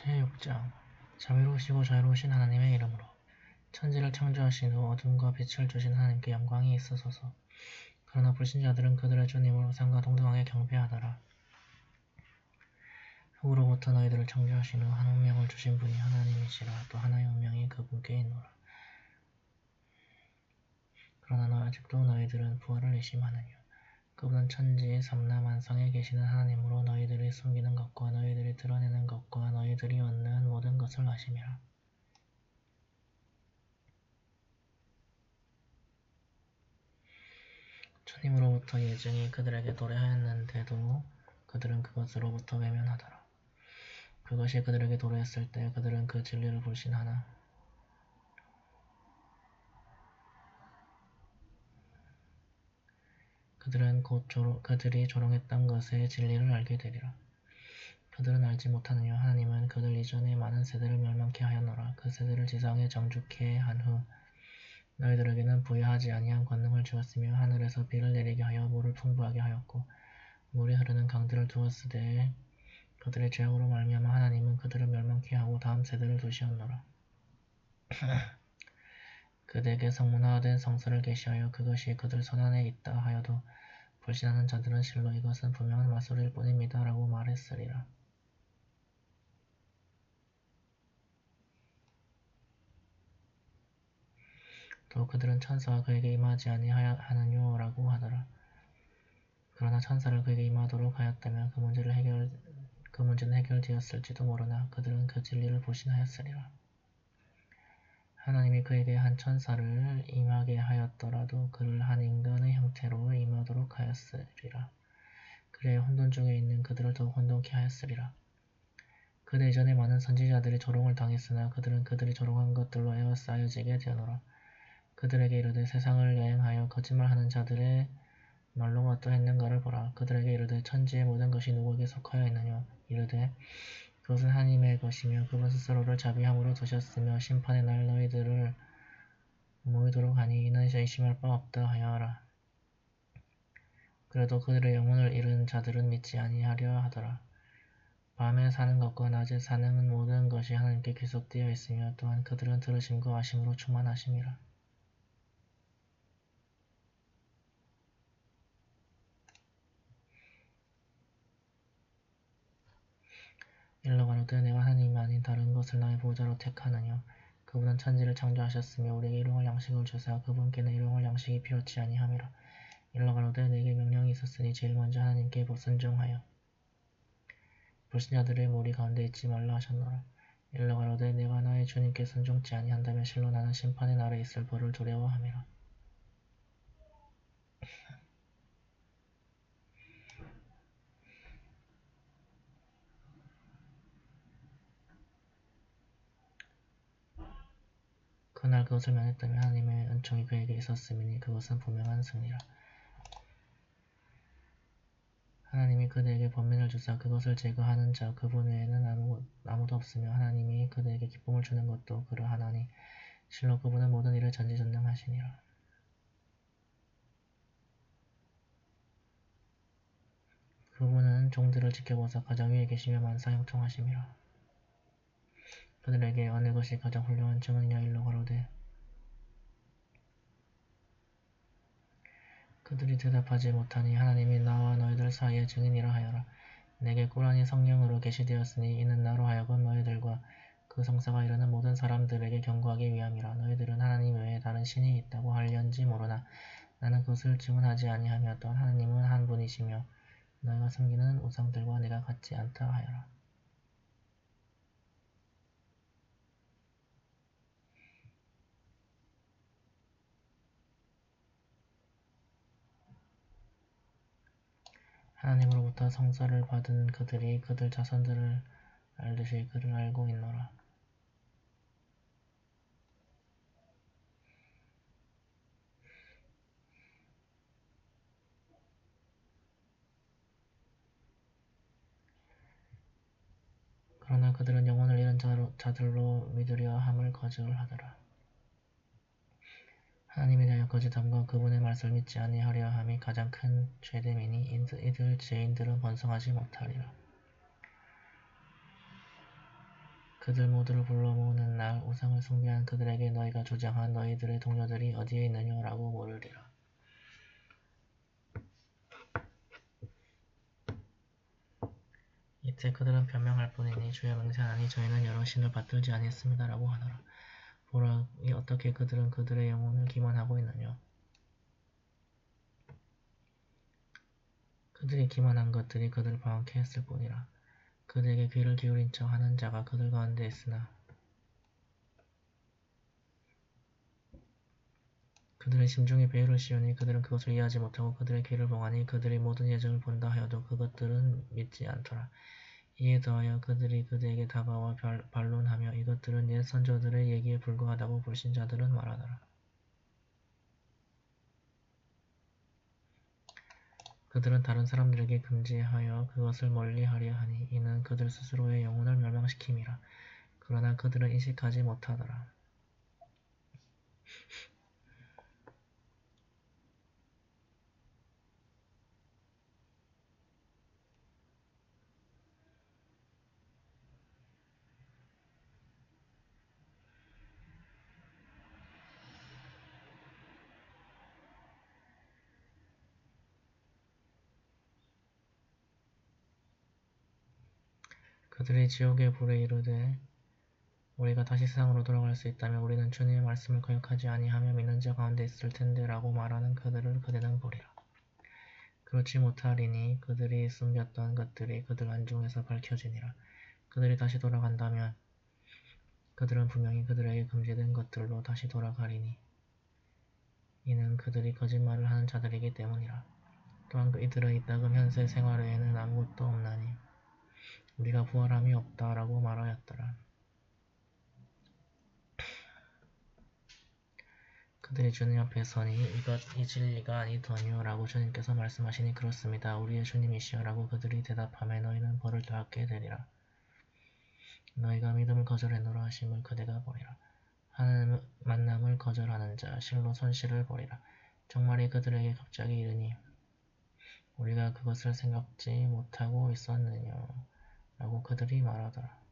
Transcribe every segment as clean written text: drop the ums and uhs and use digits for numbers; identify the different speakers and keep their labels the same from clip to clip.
Speaker 1: 제6장 자비로우시고 자유로우신 하나님의 이름으로 천지를 창조하신 후 어둠과 빛을 주신 하나님께 영광이 있으소서. 그러나 불신자들은 그들의 주님을 우상과 동등하게 경배하더라. 흙으로부터 너희들을 창조하신 후 한 운명을 주신 분이 하나님이시라. 또 하나의 운명이 그분께 있노라. 그러나 아직도 너희들은 부활을 의심하느냐. 그분은 천지 삼라만상에 계시는 하나님으로 너희들이 숨기는 것과 너희들이 드러내는 것과 너희들이 얻는 모든 것을 아심이라. 주님으로부터 예증이 그들에게 도래하였는데도 그들은 그것으로부터 외면하더라. 그것이 그들에게 도래했을 때 그들은 그 진리를 불신하나 그들은 곧 그들이 조롱했던 것의 진리를 알게 되리라. 그들은 알지 못하느냐. 하나님은 그들 이전에 많은 세대를 멸망케 하였노라. 그 세대를 지상에 정죽케 한 후 너희들에게는 부여하지 아니한 권능을 주었으며 하늘에서 비를 내리게 하여 물을 풍부하게 하였고 물이 흐르는 강들을 두었으되 그들의 죄악으로 말미암아 하나님은 그들을 멸망케 하고 다음 세대를 두시었노라. 그들에게 성문화된 성서를 계시하여 그것이 그들 손안에 있다 하여도 불신하는 자들은 실로 이것은 분명한 마술일 뿐입니다 라고 말했으리라. 또 그들은 천사가 그에게 임하지 아니하느뇨 라고 하더라. 그러나 천사를 그에게 임하도록 하였다면 그 문제는 해결되었을지도 모르나 그들은 그 진리를 불신하였으리라. 하나님이 그에게 한 천사를 임하게 하였더라도 그를 한 인간의 형태로 임하도록 하였으리라. 그래야 혼돈 중에 있는 그들을 더욱 혼돈케 하였으리라. 그들 이전에 많은 선지자들이 조롱을 당했으나 그들은 그들이 조롱한 것들로 에워싸여지게 되노라. 그들에게 이르되 세상을 여행하여 거짓말하는 자들의 말로 어떠했는가를 보라. 그들에게 이르되 천지의 모든 것이 누구에게 속하여 있느냐. 이르되 그것은 하나님의 것이며 그분 스스로를 자비함으로 두셨으며 심판의 날 너희들을 모이도록 하니 이는 의심할 바 없다 하여라. 그래도 그들의 영혼을 잃은 자들은 믿지 아니하려 하더라. 밤에 사는 것과 낮에 사는 모든 것이 하나님께 귀속되어 있으며 또한 그들은 들으심과 아심으로 충만하심이라. 일러 가로되 내가 하나님이 아닌 다른 것을 나의 보호자로 택하느냐. 그분은 천지를 창조하셨으며 우리에게 일용할 양식을 주사 그분께는 일용할 양식이 필요치 아니함이라. 일러 가로되 내게 명령이 있었으니 제일 먼저 하나님께 순종하여 불신자들의 무리 가운데 있지 말라 하셨노라. 일러 가로되 내가 나의 주님께 순종치 아니한다면 실로 나는 심판의 날에 있을 벌을 두려워함이라. 그날 그것을 면했다면 하나님의 은총이 그에게 있었음이니 그것은 분명한 승리라. 하나님이 그들에게 번민을 주사 그것을 제거하는 자 그분 외에는 아무도 없으며 하나님이 그들에게 기쁨을 주는 것도 그러하나니 실로 그분은 모든 일을 전지전능하시니라. 그분은 종들을 지켜보사 가장 위에 계시며 만사 형통하심이라. 그들에게 어느 것이 가장 훌륭한 증언이냐. 일러 가로되 그들이 대답하지 못하니 하나님이 나와 너희들 사이의 증인이라 하여라. 내게 꿀안이 성령으로 계시되었으니 이는 나로 하여금 너희들과 그 성사가 이르는 모든 사람들에게 경고하기 위함이라. 너희들은 하나님 외에 다른 신이 있다고 할련지 모르나 나는 그것을 증언하지 아니하며 또한 하나님은 한 분이시며 너희가 섬기는 우상들과 내가 같지 않다 하여라. 하나님으로부터 성사를 받은 그들이 그들 자손들을 알듯이 그를 알고 있노라. 그러나 그들은 영혼을 잃은 자들로 믿으려 함을 거절하더라. 하나님에 대하여 거짓함과 그분의 말씀을 믿지 아니하려 함이 가장 큰 죄됨이니 이들 죄인들은 번성하지 못하리라. 그들 모두를 불러 모으는 날 우상을 숭배한 그들에게 너희가 조장한 너희들의 동료들이 어디에 있느냐 라고 물으리라. 이때 그들은 변명할 뿐이니 주여 맹세하니 저희는 여러 신을 받들지 아니했습니다 라고 하더라. 보라, 어떻게 그들은 그들의 영혼을 기만하고 있느냐. 그들이 기만한 것들이 그들을 방황케 했을 뿐이라. 그들에게 귀를 기울인 척 하는 자가 그들 가운데 있으나 그들의 심중에 배후를 씌우니 그들은 그것을 이해하지 못하고 그들의 귀를 봉하니 그들의 모든 예정을 본다 하여도 그것들은 믿지 않더라. 이에 더하여 그들이 그들에게 다가와 반론하며 이것들은 옛 선조들의 얘기에 불과하다고 불신자들은 말하더라. 그들은 다른 사람들에게 금지하여 그것을 멀리하려 하니 이는 그들 스스로의 영혼을 멸망시킴이라. 그러나 그들은 인식하지 못하더라. 그들이 지옥의 불에 이르되 우리가 다시 세상으로 돌아갈 수 있다면 우리는 주님의 말씀을 거역하지 아니하며 믿는 자 가운데 있을 텐데 라고 말하는 그들을 그대는 보리라. 그렇지 못하리니 그들이 숨겼던 것들이 그들 안중에서 밝혀지니라. 그들이 다시 돌아간다면 그들은 분명히 그들에게 금지된 것들로 다시 돌아가리니 이는 그들이 거짓말을 하는 자들이기 때문이라. 또한 이들은 이따금 현세 생활 외에는 아무것도 없나니 우리가 부활함이 없다 라고 말하였더라. 그들이 주님 앞에 서니 이 진리가 아니더뇨 라고 주님께서 말씀하시니 그렇습니다. 우리의 주님이시여 라고 그들이 대답하며 너희는 벌을 받게 되리라. 너희가 믿음을 거절했노라 하심을 그대가 보리라. 하나님의 만남을 거절하는 자 실로 손실을 보리라. 정말이 그들에게 갑자기 이르니 우리가 그것을 생각지 못하고 있었느냐 라고 그들이 말하더라.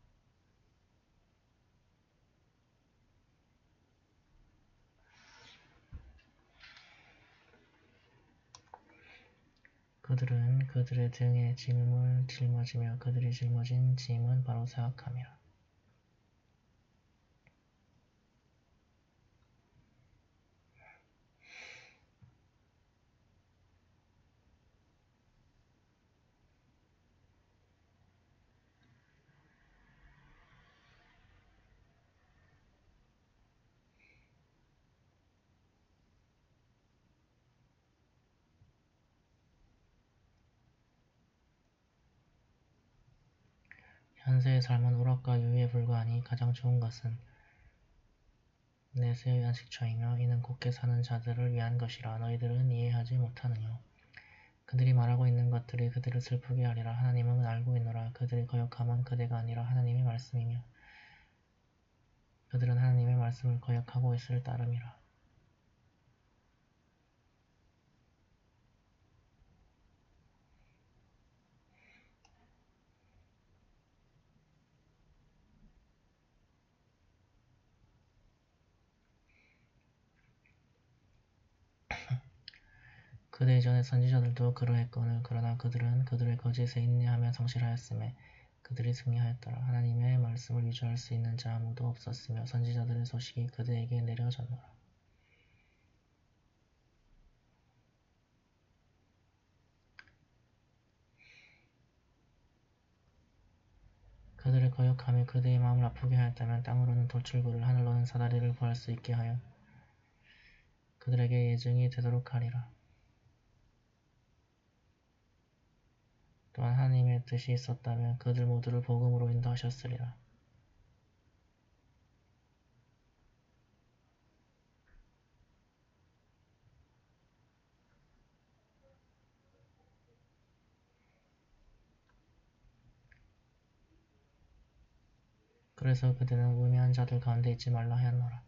Speaker 1: 그들은 그들의 등에 짐을 짊어지며 그들이 짊어진 짐은 바로 사악함이라. 현세의 삶은 우락과 유유에 불과하니 가장 좋은 것은 내세의 안식처이며 이는 곧게 사는 자들을 위한 것이라. 너희들은 이해하지 못하느뇨. 그들이 말하고 있는 것들이 그들을 슬프게 하리라. 하나님은 알고 있노라. 그들의 거역함은 그대가 아니라 하나님의 말씀이며 그들은 하나님의 말씀을 거역하고 있을 따름이라. 그대 이전의 선지자들도 그러했거늘 그러나 그들은 그들의 거짓에 인내하며 성실하였음에 그들이 승리하였더라. 하나님의 말씀을 위조할 수 있는 자 아무도 없었으며 선지자들의 소식이 그대에게 내려졌노라. 그들의 거역함이 그대의 마음을 아프게 하였다면 땅으로는 돌출구를 하늘로는 사다리를 구할 수 있게 하여 그들에게 예증이 되도록 하리라. 또한 하나님의 뜻이 있었다면 그들 모두를 복음으로 인도하셨으리라. 그래서 그대는 우매한 자들 가운데 있지 말라 하였노라.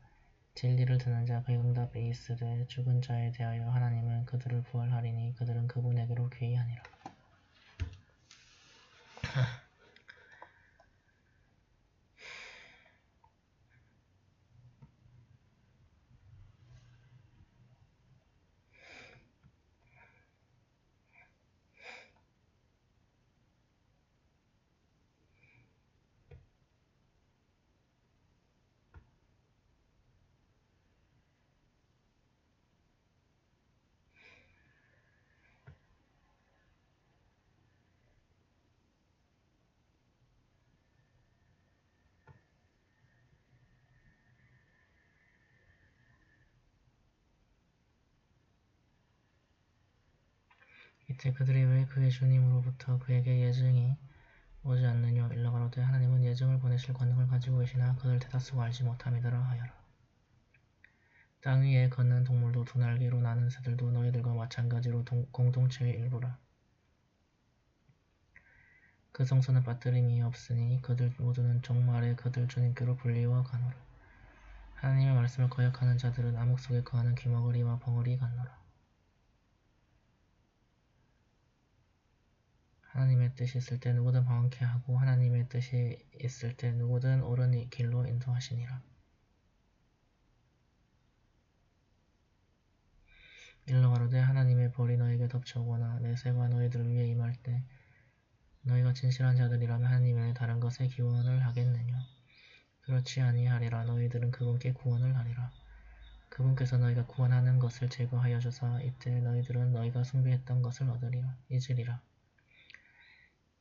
Speaker 1: 진리를 듣는 자 그의 응답이 있으되 죽은 자에 대하여 하나님은 그들을 부활하리니 그들은 그분에게로 귀의하니라. 이때 그들이 왜 그의 주님으로부터 그에게 예증이 오지 않느뇨. 일러 가로되 하나님은 예증을 보내실 권능을 가지고 계시나 그들 대다수가 알지 못함이더라 하여라. 땅 위에 걷는 동물도 두 날개로 나는 새들도 너희들과 마찬가지로 공동체의 일부라. 그 성소는 빠뜨림이 없으니 그들 모두는 종말에 그들 주님께로 불리워 가노라. 하나님의 말씀을 거역하는 자들은 암흑 속에 거하는 귀머거리와 벙어리 같노라. 하나님의 뜻이 있을 때 누구든 방황케 하고 하나님의 뜻이 있을 때 누구든 옳은 길로 인도하시니라. 일러 가로되 하나님의 벌이 너에게 덮쳐오거나 내세가 너희들을 위해 임할 때 너희가 진실한 자들이라면 하나님 외에 다른 것에 기원을 하겠느냐. 그렇지 아니하리라. 너희들은 그분께 구원을 하리라. 그분께서 너희가 구원하는 것을 제거하여 주사 이때 너희들은 너희가 숭배했던 것을 잊으리라.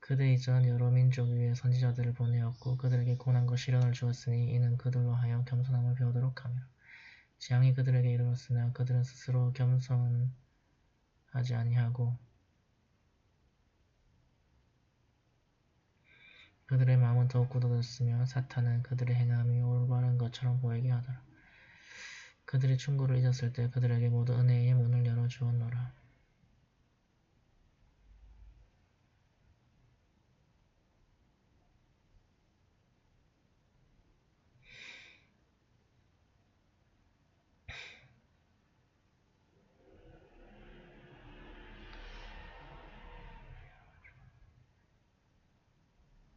Speaker 1: 그대 이전 여러 민족 위에 선지자들을 보내었고 그들에게 고난과 시련을 주었으니 이는 그들로 하여 겸손함을 배우도록 함이라. 재앙이 그들에게 이르렀으나 그들은 스스로 겸손하지 아니하고 그들의 마음은 더욱 굳어졌으며 사탄은 그들의 행함이 올바른 것처럼 보이게 하더라. 그들이 충고를 잊었을 때 그들에게 모두 은혜의 문을 열어주었노라.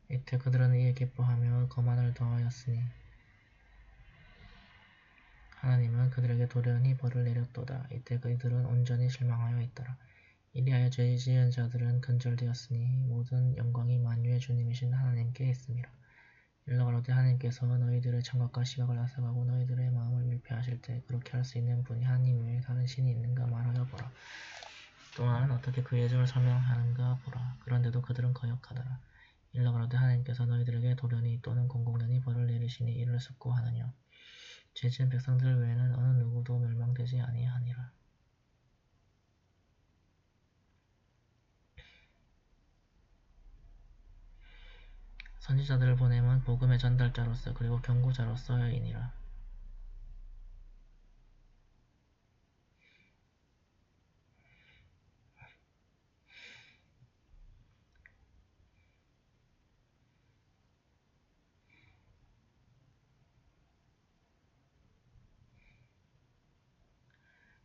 Speaker 1: 이때 그들은 이에 기뻐하며 거만을 더하였으니 하나님은 그들에게 도련히 벌을 내렸도다. 이때 그들은 온전히 실망하여 있더라. 이리하여 죄 지은 자들은 근절되었으니 모든 영광이 만유의 주님이신 하나님께 있음이라. 일러 가로되 하나님께서 너희들의 청각과 시각을 앗아가고 너희들의 마음을 밀폐하실 때 그렇게 할 수 있는 분이 하나님 외에 다른 신이 있는가 말하여 보라. 또한 어떻게 그 예정을 설명하는가 보라. 그런데도 그들은 거역하더라. 일러 가로되 하나님께서 너희들에게 도련히 또는 공공연히 벌을 내리시니 이를 숙고하느냐. 죄 지은 백성들 외에는 어느 누구도 멸망되지 아니하니라. 선지자들을 보냄은 복음의 전달자로서 그리고 경고자로서이니라.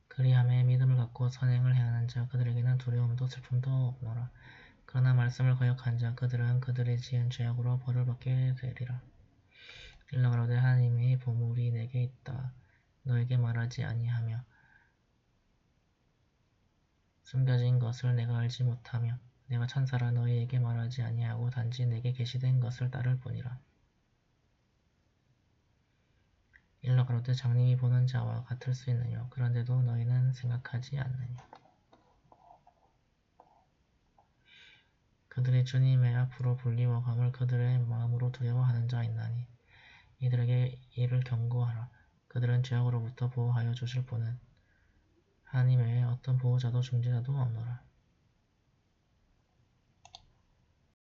Speaker 1: 그리함에 믿음을 갖고 선행을 행하는 자 그들에게는 두려움도 슬픔도 없노라. 그러나 말씀을 거역한 자 그들은 그들이 지은 죄악으로 벌을 받게 되리라. 일러 가로되 하나님의 보물이 내게 있다. 너에게 말하지 아니하며 숨겨진 것을 내가 알지 못하며 내가 천사라 너희에게 말하지 아니하고 단지 내게 계시된 것을 따를 뿐이라. 일러 가로되 장님이 보는 자와 같을 수 있느뇨. 그런데도 너희는 생각하지 않느뇨. 그들이 주님의 앞으로 불리워감을 그들의 마음으로 두려워하는 자 있나니 이들에게 이를 경고하라. 그들은 죄악으로부터 보호하여 주실 분은 하나님 외에 어떤 보호자도 중재자도 없노라.